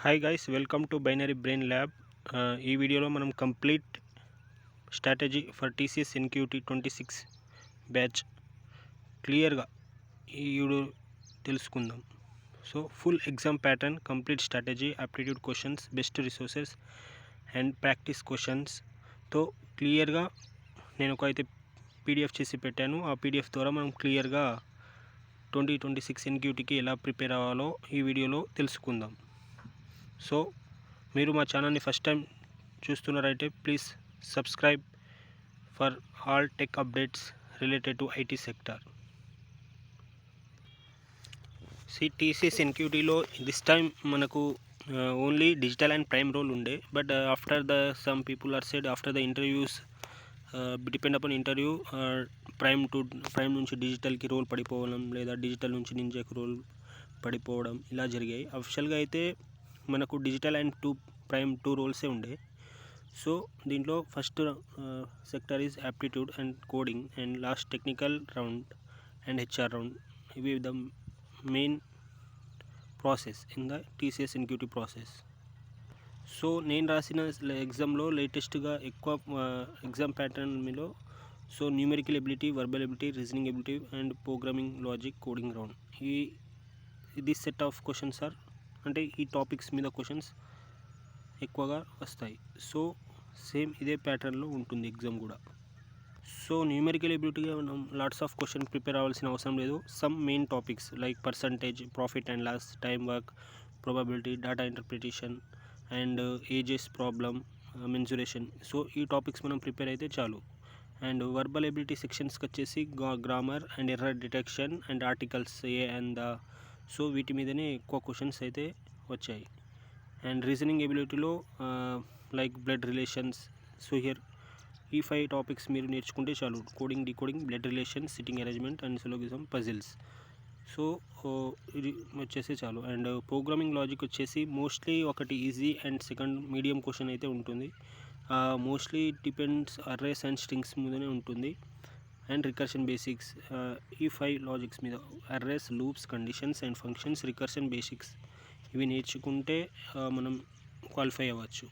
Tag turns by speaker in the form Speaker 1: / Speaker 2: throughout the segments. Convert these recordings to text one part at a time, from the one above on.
Speaker 1: Hi guys, welcome to binary brain lab. ఈ వీడియోలో మనం complete strategy for TCS NQT 26 batch క్లియర్గా ఈ వీడియో తెలుసుకుందాం. So full exam pattern, complete strategy, aptitude questions, best resources and practice క్వశ్చన్స్తో క్లియర్గా నేను ఒక అయితే పీడిఎఫ్ చేసి పెట్టాను. ఆ పీడిఎఫ్ ద్వారా మనం క్లియర్గా 2026 ఎన్క్యూటీకి ఎలా ప్రిపేర్ అవ్వాలో ఈ వీడియోలో తెలుసుకుందాం. సో మీరు మా ఛానల్ని ఫస్ట్ టైం చూస్తున్నారైతే please subscribe for all tech updates related to IT sector. TCS ఎన్క్యూటీలో దిస్ టైమ్ మనకు only digital and prime role ఉండే, but after the some people are said after the interviews depend upon interview prime నుంచి డిజిటల్కి role పడిపోవడం, లేదా digital నుంచి నింజాకి role పడిపోవడం ఇలా జరిగాయి. అఫిషియల్గా అయితే మనకు డిజిటల్ అండ్ ప్రైమ్ టూ రోల్సే ఉండే. సో దీంట్లో first sector is aptitude and coding, and last technical round and HR round. ఇవి the main process in the TCS NQT process. So నేను రాసిన ఎగ్జామ్లో లేటెస్ట్గా ఎక్కువ ఎగ్జామ్ ప్యాటర్న్ మీలో so numerical ability, verbal ability, reasoning ability and programming logic coding round. ఇది set of questions are అంటే ఈ టాపిక్స్ మీద క్వశ్చన్స్ ఎక్కువగా వస్తాయి. సో సేమ్ ఇదే ప్యాటర్న్లో ఉంటుంది ఎగ్జామ్ కూడా. సో న్యూమెరికల్ ఎబిలిటీగా మనం లాట్స్ ఆఫ్ క్వశ్చన్ ప్రిపేర్ అవ్వాల్సిన అవసరం లేదు. Some main topics like percentage, profit and loss, time work, probability, data interpretation and ages problem, mensuration. So ఈ టాపిక్స్ మనం ప్రిపేర్ అయితే చాలు. అండ్ వర్బల్ ఎబిలిటీ సెక్షన్స్కి వచ్చేసి grammar and error detection and articles ఏ అండ్ సో వీటి మీదనే ఎక్కువ క్వశ్చన్స్ అయితే వచ్చాయి. అండ్ రీజనింగ్ ఎబిలిటీలో like blood relations. So here ఈ 5 టాపిక్స్ మీరు నేర్చుకుంటే చాలు. Coding, decoding, blood relations, sitting arrangement and సిలోగిజం, puzzles. So ఇది వచ్చేసి చాలు. అండ్ ప్రోగ్రామింగ్ లాజిక్ వచ్చేసి మోస్ట్లీ ఒకటి easy and second medium question అయితే ఉంటుంది. Mostly depends arrays and strings మీదనే ఉంటుంది. అండ్ రికర్షన్ బేసిక్స్, ఈ 5 లాజిక్స్ మీద arrays, loops, conditions and functions, recursion basics ఇవి నేర్చుకుంటే మనం క్వాలిఫై అవ్వచ్చు.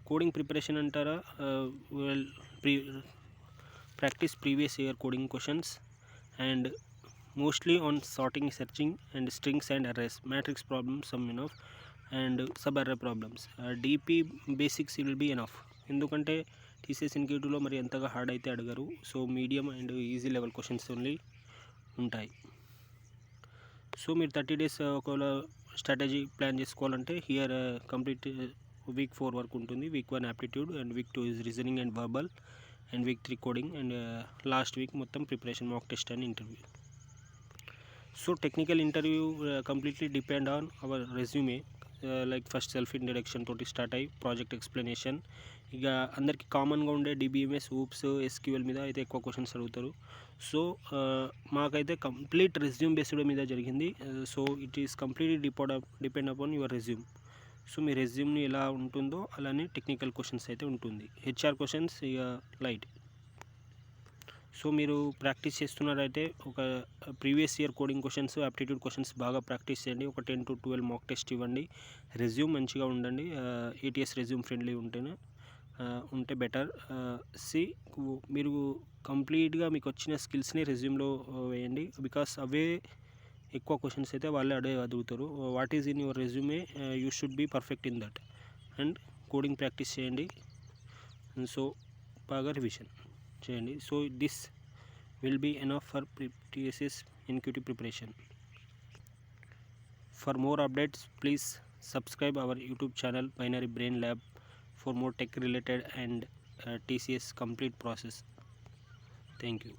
Speaker 1: కోడింగ్ ప్రిపరేషన్ అంటారా, practice previous year coding questions and mostly on sorting, searching and strings and arrays, matrix problems, some enough and sub array problems. DP basics will be enough. ఎందుకంటే TCS ఎన్క్యూటీలో మరి ఎంతగా hard అయితే అడగరు. So medium and easy level questions only ఉంటాయి. So మీరు 30 days ఒకవేళ strategy plan చేసుకోవాలంటే హియర్ కంప్లీట్ వీక్ 4 వరకు ఉంటుంది. Week 1 aptitude and week 2 is reasoning and verbal and week 3 coding and last week మొత్తం preparation, mock test and interview. So technical interview completely depend on our resume. Like first self introduction తోటి start అయ్యి project explanation, ఇక అందరికీ కామన్గా ఉండే DBMS, oops, SQL మీద అయితే ఎక్కువ క్వశ్చన్స్ అడుగుతారు. సో మాకైతే కంప్లీట్ రెజ్యూమ్ బేస్డ్ మీద జరిగింది. So it is completely depend upon your resume. So మీ రెజ్యూమ్ని ఎలా ఉంటుందో అలానే టెక్నికల్ క్వశ్చన్స్ అయితే ఉంటుంది. హెచ్ఆర్ క్వశ్చన్స్ ఇక లైట్. సో మీరు ప్రాక్టీస్ చేస్తున్నారైతే ఒక previous year coding questions, aptitude questions బాగా ప్రాక్టీస్ చేయండి. ఒక 10 to 12 మాక్ టెస్ట్ ఇవ్వండి. రెజ్యూమ్ మంచిగా ఉండండి. ఏటీఎస్ రెజ్యూమ్ ఫ్రెండ్లీ ఉంటే బెటర్. మీరు కంప్లీట్గా మీకు వచ్చిన స్కిల్స్ని రెజ్యూమ్లో వేయండి. బికాస్ అవే ఎక్కువ క్వశ్చన్స్ అయితే వాళ్ళే అడుగుతారు. What is in your resume, you should be perfect in that. And coding practice చేయండి. సో బాగా రివిజన్ చేయండి. So this will be enough for TSS NQT preparation. For more updates please subscribe our YouTube channel Binary Brain Lab for more tech related and TCS complete process. Thank you.